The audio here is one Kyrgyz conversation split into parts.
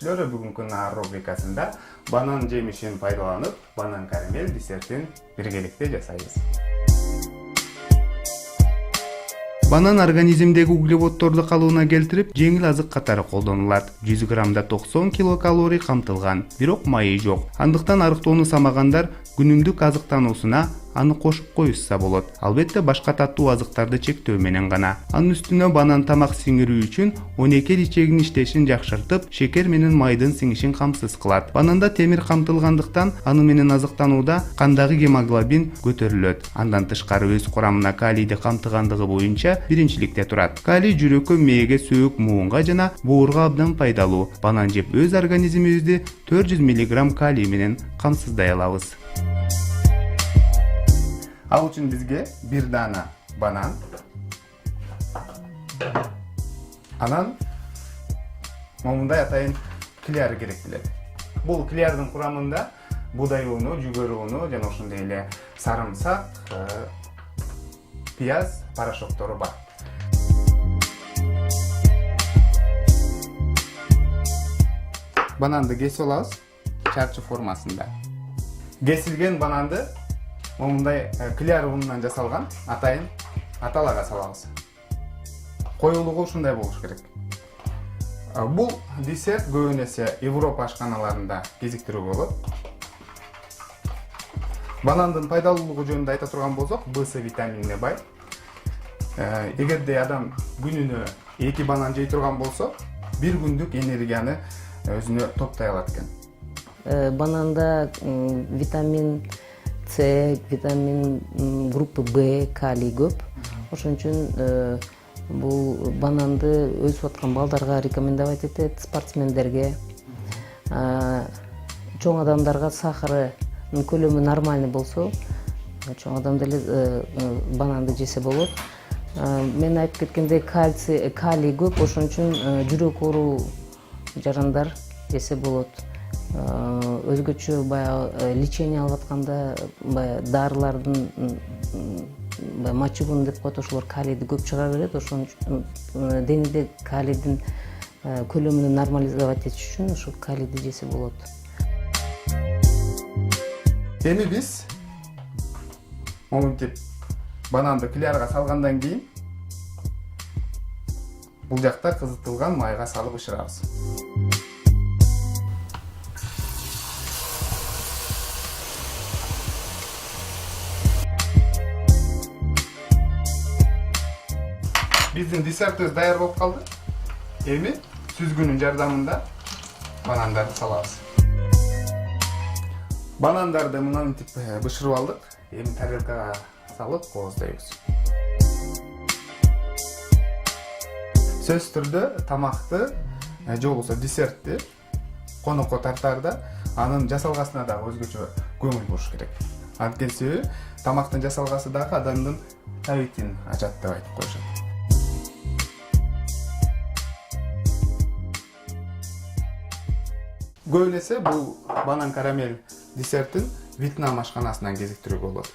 көрүңүздөр, бүгүнкү рубрикасында банан жемишин пайдаланып, банан карамель десертин биргеликте жасайбыз. Банан организмдеги углеводдорду калыбына келтирип, жеңил азык катары колдонулат. 100 граммда 90 килокалорий камтылган, бирок майы жок. Андыктан арыктоону самагандар күнүмдүк азыктануусуна аны кошуп коюшса болот. Албетте башка таттуу азыктарды чектөө менен гана. Анын үстүнө банан тамак сиңирүү үчүн 12 ичегинин иштешин жакшыртып, шекер менен майдын сиңишин камсыз кылат. Бананда темир камтылгандыктан аны менен азыктанууда кандагы гемоглобин көтөрүлөт. Андан тышкары өз курамына калийди камтыгандыгы боюнча биринчиликте турат. Калий жүрөккө, мээге, сөөк, муунга жана боорго абдан пайдалуу. Банан жеп өз организмибизди 400 мг калий менен камсыздай алабыз. Ал үчүн бизге бир дана банан, анан момундай атайын кляр керектелет. Бул клярдын курамында буудай уну, жүгөрү уну жана ошондой эле сарымсак, пияз порошоктору бар. Бананды кесип алабыз чарчы формасында. Кесилген бананды момундай кляр унунан жасалган атайын аталага салабыз. Коюлугу ушундай болуш керек. Бул десерт көбүн эсе Европа ашканаларында кезиктирүү болот. Банандын пайдалуулугу жөнүндө айта турган болсок, С витаминине бай. Эгерде адам күнүнө 2 банан жей турган болсо, 1 күндүк энергияны өзүнө топтой алат экен. Бананда витамин С, витамин группы В, калий көп. Ошон үчүн бул бананды өсүп аткан балдарга рекомендовать этет, спортсмендерге, чоң адамдарга сахарынын көлөмү нормальный болсо, чоң адам деле бананды жесе болот. Мен айтып кеткендей калий көп, ошон үчүн жүрөк оору жарандар жесе болот. Өзгөчө баягы лечение алып атканда баягы дарылардын мочегон деп коет, ошолор калийди көп чыгара берет. Ошон үчүн денеде калийдин көлөмүн нормализовать этиш үчүн ошо калийди жесе болот. Эми биз момунтип бананды клярга салгандан кийин бул жакта кызытылган майга салып бышырабыз. Биздин десертибиз даяр болуп калды. Эми сүзгүнүн жардамында банандарды салабыз. Банандарды мынантип бышырып алдык. Эми тарелкага салып кооздойбуз. Сөзсүз түрдө тамакты же болбосо десертти конокко тартаарда анын жасалгасына дагы өзгөчө көңүл буруш керек. Анткени себеби тамактын жасалгасы дагы адамдын табитин ачат деп айтып коюшат. Көбүн эсе бул банан карамель десертин Вьетнам ашканасынан кезиктирүүгө болот.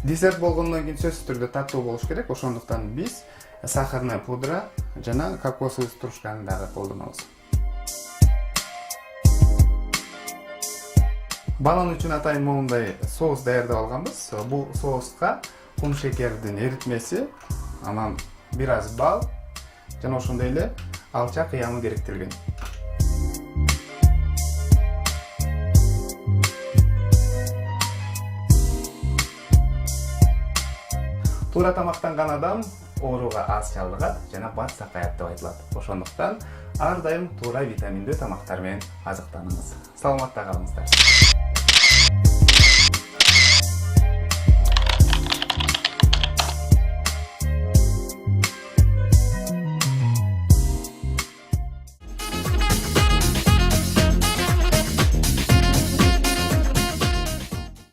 Десерт болгондон кийин сөзсүз түрдө таттуу болуш керек, ошондуктан биз сахарный пудра жана кокосовый стружканы дагы колдонобуз. Банан үчүн атайын момундай соус даярдап алганбыз. Бул соуска кум шекердин эритмеси, анан бир аз бал жана ошондой эле алча кыямы керектелген. Туура тамактанган адам ооруга аз чалдыгат жана бат сакаят деп айтылат. Ошондуктан ар дайым туура витаминдүү тамактар менен азыктаныңыз. Саламатта калыңыздар.